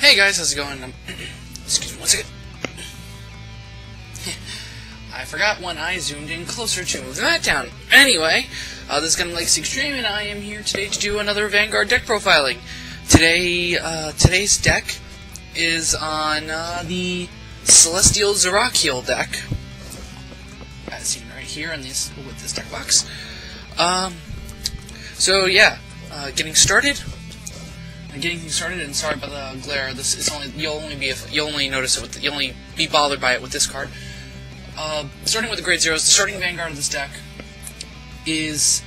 Hey guys, how's it going? Excuse me one second. I forgot when I zoomed in closer to move that down. Anyway, this is GundamLegacyExtreme, and I am here today to do another Vanguard deck profiling. Today's deck is on the Celestial Zerachiel deck, as seen right here in this with this deck box. So yeah, getting started. And sorry about the glare. This is only you'll only notice it you'll only be bothered by it with this card. Starting with the grade zeros, the starting Vanguard of this deck is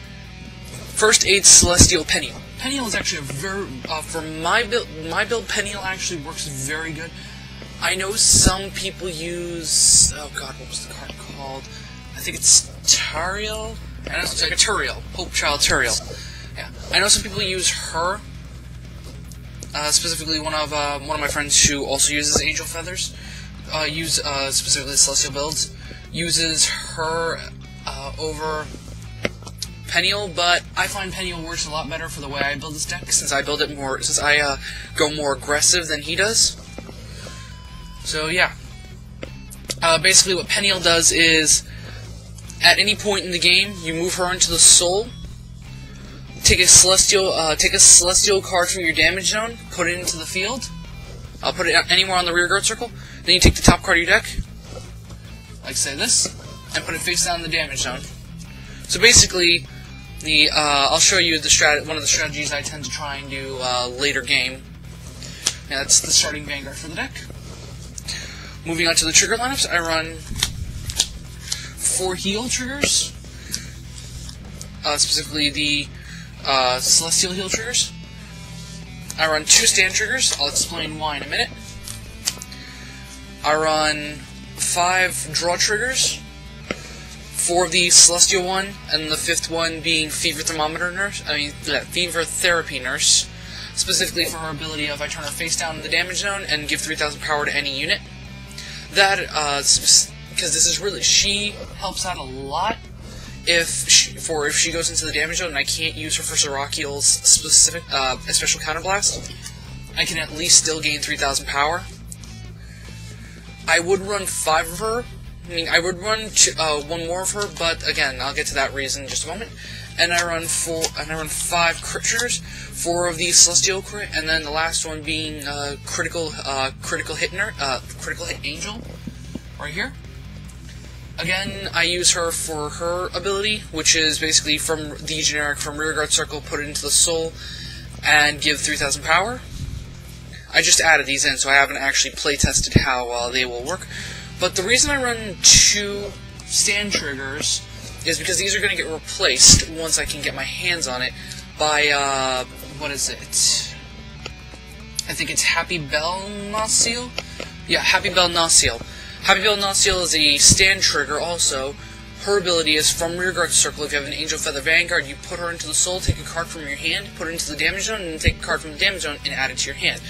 First Aid Celestial Peniel. Peniel is actually a very for my build. Peniel actually works very good. I know some people use what was the card called? I think it's Tariel. And it's like a Turiel, Hope Child Turiel. Yeah, I know some people use her. Specifically, one of my friends who also uses Angel Feathers, specifically Celestial builds, uses her over Peniel, but I find Peniel works a lot better for the way I build this deck, since I go more aggressive than he does. So yeah, basically what Peniel does is, at any point in the game, you move her into the soul. Take a celestial card from your damage zone, put it into the field. Put it anywhere on the rear guard circle. Then you take the top card of your deck, like say this, and put it face down in the damage zone. So basically, I'll show you one of the strategies I tend to try and do later game. Yeah, that's the starting Vanguard for the deck. Moving on to the trigger lineups, I run 4 heal triggers, specifically the Celestial heal triggers. I run 2 stand triggers. I'll explain why in a minute. I run 5 draw triggers. 4 of the Celestial one, and the 5th one being Fever Therapy Nurse, specifically for her ability of I turn her face down in the damage zone and give 3,000 power to any unit. That because this is really, she helps out a lot. If she goes into the damage zone and I can't use her for Zerachiel's specific special counterblast, I can at least still gain 3,000 power. I would run 5 of her. I would run 1 more of her, but again, I'll get to that reason in just a moment. And I run 5 crit triggers, 4 of the Celestial crit, and then the last one being critical hit Angel, right here. Again, I use her for her ability, which is basically from the generic from rear guard circle, put it into the soul, and give 3,000 power. I just added these in, so I haven't actually play tested how they will work. But the reason I run 2 stand triggers is because these are going to get replaced once I can get my hands on it by what is it? I think it's Happy Bell Nocil. Yeah, Happy Bell Nocil. Happy Bell Nocil is a stand trigger also. Her ability is from rear guard circle. If you have an Angel Feather Vanguard, you put her into the soul, take a card from your hand, put it into the damage zone, and then take a card from the damage zone and add it to your hand.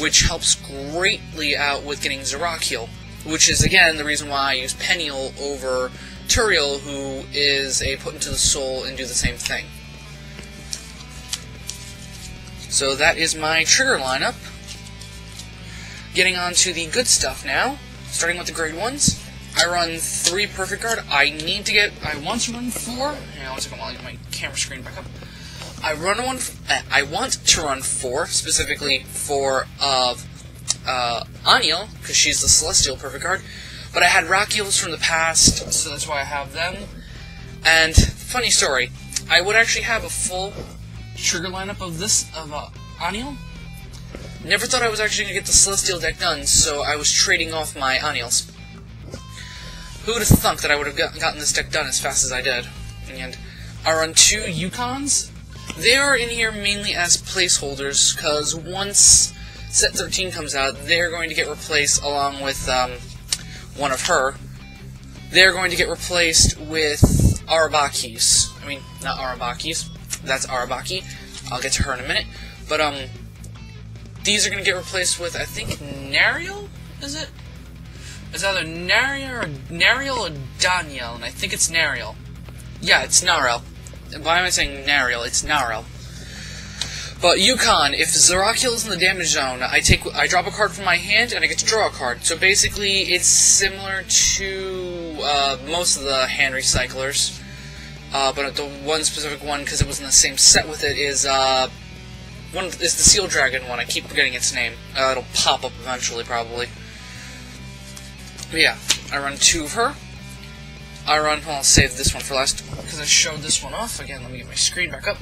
Which helps greatly out with getting Zerachiel. Which is, again, the reason why I use Peniel over Turiel, who is a put into the soul and do the same thing. So that is my trigger lineup. Getting on to the good stuff now. Starting with the grade 1s, I run 3 Perfect Guard. I want to run 4. Hang on one second while I get my camera screen back up. I want to run 4, specifically for Aniel, because she's the Celestial Perfect Guard. But I had Rachiels from the past, so that's why I have them. And, funny story, I would actually have a full trigger lineup of Aniel. Never thought I was actually going to get the Celestial deck done, so I was trading off my Aniels. Who would have thunk that I would have gotten this deck done as fast as I did? And I run 2 Yukons. They are in here mainly as placeholders, because once Set 13 comes out, they're going to get replaced along with one of her. They're going to get replaced with Arabakis. I mean, not Arabakis. That's Arabaki. I'll get to her in a minute. But, these are going to get replaced with, I think, Nariel? Is it? It's either Nariel or Daniel, and I think it's Nariel. Yeah, it's Narel. Why am I saying Nariel? It's Narel. But Yukon, if Zerachiel is in the damage zone, I drop a card from my hand and I get to draw a card. So basically, it's similar to most of the hand recyclers. But the one specific one, because it was in the same set with it, is the Seal Dragon one. I keep forgetting its name. It'll pop up eventually, probably. But yeah, I run 2 of her. I'll save this one for last, because I showed this one off. Again, let me get my screen back up.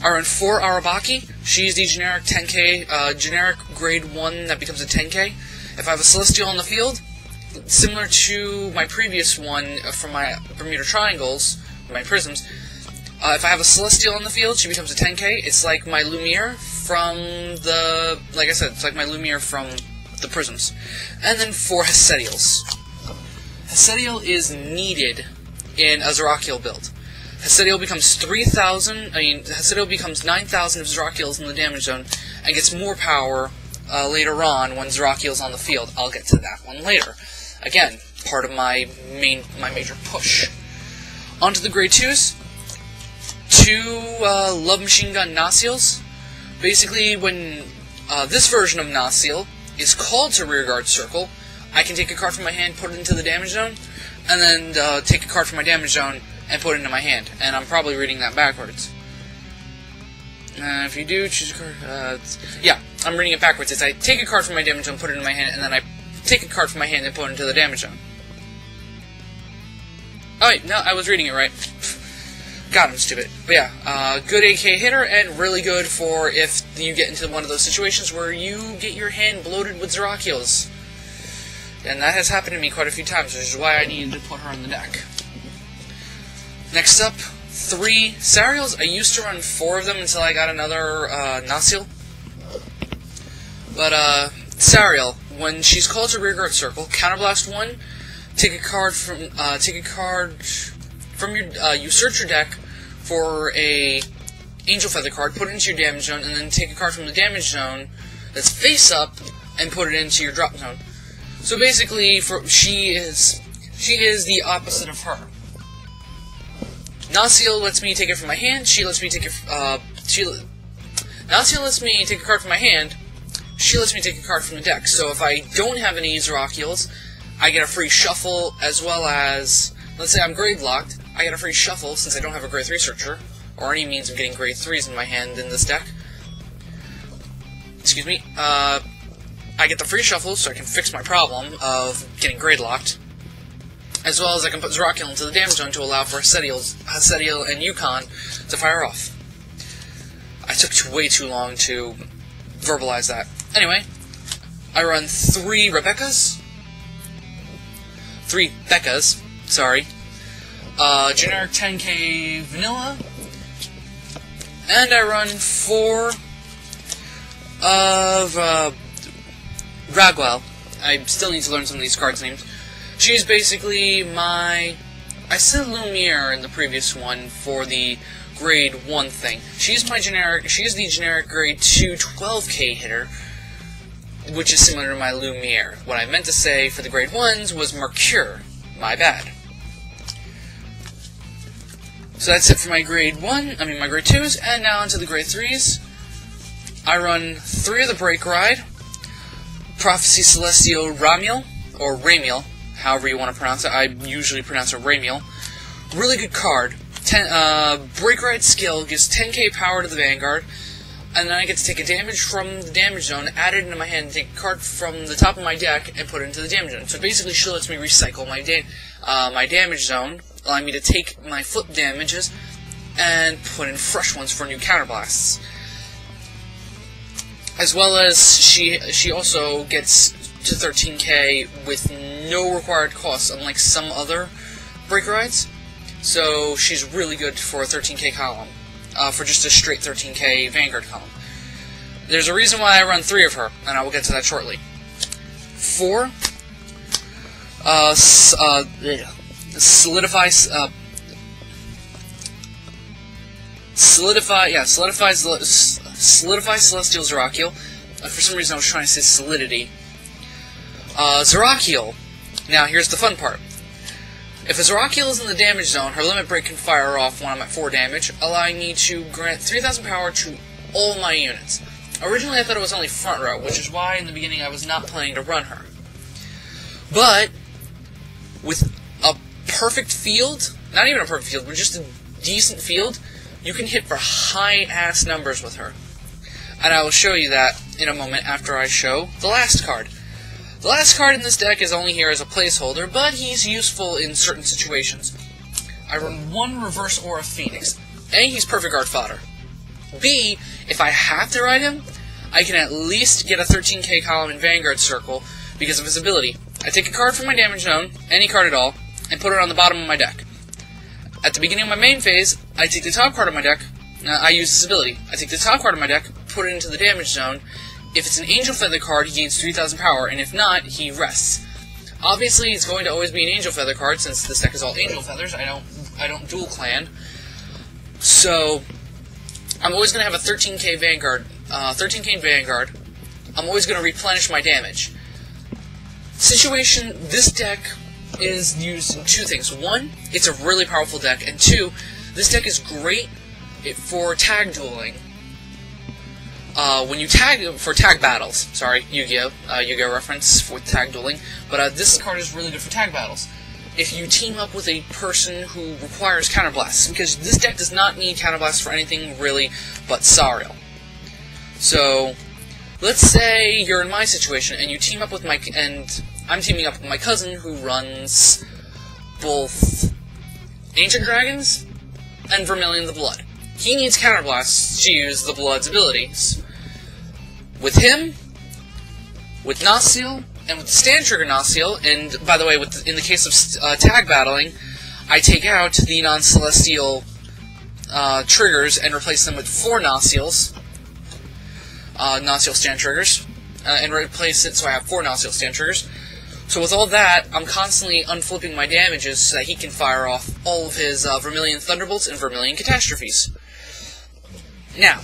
I run 4 Arabaki. She's the generic 10k, generic grade 1 that becomes a 10k. If I have a Celestial on the field, similar to my previous one from my Bermuda Triangles, my Prisms, if I have a Celestial on the field, she becomes a 10k. It's like my Lumiere from the, like I said, it's like my Lumiere from the Prisms. And then 4 Hesedials. Hesedial is needed in a Zerachiel build. Hesedial becomes 3,000, Hesedial becomes 9,000 if Zerachiel is in the damage zone, and gets more power later on when Zerachiel is on the field. I'll get to that one later. Again, part of my major push. Onto the grade 2s. 2 Love Machine Gun Nasiels. Basically, when this version of Nasiel is called to Rearguard Circle, I can take a card from my hand, put it into the damage zone, and then take a card from my damage zone and put it into my hand. And I'm probably reading that backwards. If you do, choose a card. Yeah, I'm reading it backwards. It's I take a card from my damage zone, put it in my hand, and then I take a card from my hand and put it into the damage zone. Oh wait, no, I was reading it right. God, I'm stupid. But yeah, good AK hitter, and really good for if you get into one of those situations where you get your hand bloated with Zerachiels. And that has happened to me quite a few times, which is why I needed to put her on the deck. Next up, 3 Zerachiels. I used to run 4 of them until I got another Nasiel. But Zerachiel, when she's called to Rearguard Circle, Counterblast 1, take a card from your you search your deck for a Angel Feather card, put it into your damage zone, and then take a card from the damage zone that's face up and put it into your drop zone. So basically, she is the opposite of her. Nasiel lets me take it from my hand. She lets me take it. Nasiel lets me take a card from my hand. She lets me take a card from the deck. So if I don't have any Zerachiels, I get a free shuffle, as well as, let's say I'm grade locked, I get a free shuffle since I don't have a grade 3 searcher, or any means of getting grade 3s in my hand in this deck. Excuse me. I get the free shuffle so I can fix my problem of getting grade locked, as well as I can put Zerachiel into the damage zone to allow for Hesedial and Yukon to fire off. I took way too long to verbalize that. Anyway, I run 3 Beccas, sorry. Generic 10k vanilla, and I run 4 of Ragwell. I still need to learn some of these cards' names. She's basically my... I said Lumiere in the previous one for the grade 1 thing. She's the generic grade 2 12k hitter, which is similar to my Lumiere. What I meant to say for the grade 1s was Mercure. My bad. So that's it for my grade 2s, and now onto the grade 3s. I run 3 of the Break Ride, Prophecy Celestial Ramiel, or Ramiel, however you want to pronounce it. I usually pronounce it Ramiel. Really good card. Break Ride skill gives 10k power to the Vanguard, and then I get to take a damage from the damage zone, add it into my hand, and take a card from the top of my deck, and put it into the damage zone. So basically, she lets me recycle my damage zone, allowing me to take my flip damages, and put in fresh ones for new counterblasts. As well as, she also gets to 13k with no required costs, unlike some other Break Rides. So she's really good for a 13k column, for just a straight 13k Vanguard column. There's a reason why I run 3 of her, and I will get to that shortly. 4, Solidify Celestial Zerachiel. For some reason I was trying to say Solidity. Zerachiel. Now here's the fun part. If a Zerachiel is in the damage zone, her limit break can fire off when I'm at 4 damage, allowing me to grant 3,000 power to all my units. Originally I thought it was only front row, which is why in the beginning I was not planning to run her. But with a perfect field, not even a perfect field, but just a decent field, you can hit for high-ass numbers with her. And I will show you that in a moment after I show the last card. The last card in this deck is only here as a placeholder, but he's useful in certain situations. I run 1 Reverse Aura Phoenix. A, he's perfect guard fodder. B, if I have to ride him, I can at least get a 13k column in Vanguard Circle because of his ability. I take a card from my damage zone, any card at all, and put it on the bottom of my deck. At the beginning of my main phase, I take the top card of my deck. I use this ability. I take the top card of my deck, put it into the damage zone. If it's an Angel Feather card, he gains 3,000 power, and if not, he rests. Obviously, it's going to always be an Angel Feather card, since this deck is all Angel Feathers. I don't dual clan. So, I'm always going to have a 13k Vanguard. 13k Vanguard. I'm always going to replenish my damage. Situation, this deck is used in 2 things. 1, it's a really powerful deck, and 2, this deck is great for tag dueling. When you for tag battles, sorry, Yu-Gi-Oh reference with tag dueling, but this card is really good for tag battles. If you team up with a person who requires counterblasts, because this deck does not need counterblasts for anything really but Zerachiel. So, let's say you're in my situation and you team up with and I'm teaming up with my cousin who runs both Ancient Dragons and Vermilion the Blood. He needs counterblasts to use the Blood's abilities. With him, with Zerachiel, and with the stand trigger Zerachiel, and by the way, in the case of tag battling, I take out the non-celestial triggers and replace them with 4 Zerachiels, Zerachiel stand triggers, and replace it so I have 4 Zerachiel stand triggers. So with all that, I'm constantly unflipping my damages so that he can fire off all of his Vermilion Thunderbolts and Vermilion Catastrophes. Now,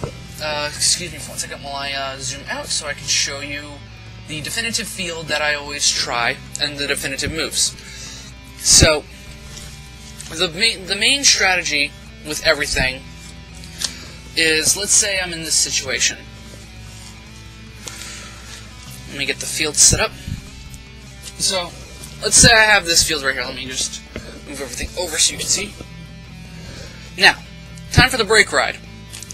excuse me for 1 second while I zoom out so I can show you the definitive field that I always try, and the definitive moves. So, the main strategy with everything is, let's say I'm in this situation. Let me get the field set up. So, let's say I have this field right here. Let me just move everything over so you can see. Now, time for the break ride.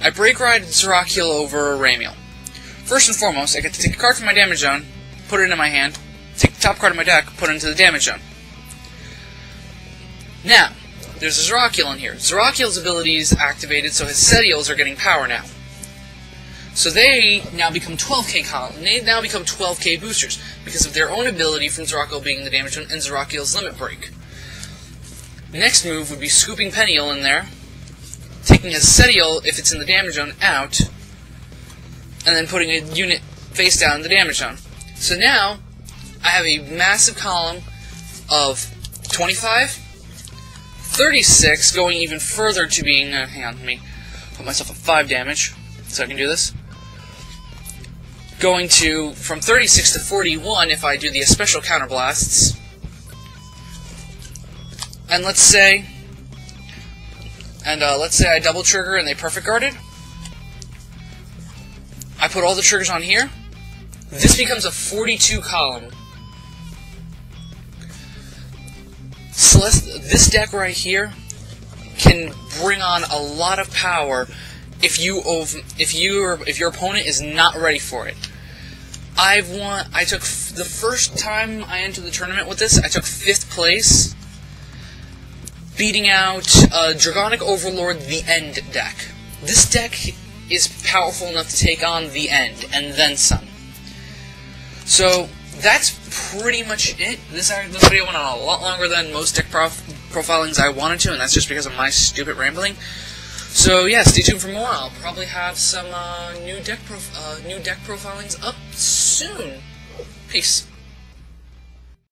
I break ride Zerachiel over Zerachiel. First and foremost, I get to take a card from my damage zone, put it in my hand, take the top card of my deck, put it into the damage zone. Now, there's a Zerachiel in here. Zerachiel's ability is activated, so his Zerachiels are getting power now. So they now become 12k column. They now become 12k boosters because of their own ability from Zerachiel being in the damage zone and Zerachiel's limit break. The next move would be scooping Peniel in there, taking his Zerachiel, if it's in the damage zone, out, and then putting a unit face down in the damage zone. So now, I have a massive column of 25, 36, going even further to being, hang on, let me put myself at 5 damage, so I can do this. Going to, from 36 to 41 if I do the special counterblasts. And let's say I double trigger and they perfect guarded. I put all the triggers on here. This becomes a 42 column. This deck right here can bring on a lot of power if your opponent is not ready for it. I took the first time I entered the tournament with this, I took 5th place, beating out Dragonic Overlord the End deck. This deck is powerful enough to take on the End, and then some. So, that's pretty much it. This video went on a lot longer than most deck profilings I wanted to, and that's just because of my stupid rambling. So yeah, stay tuned for more. I'll probably have some new deck profilings up soon. Peace.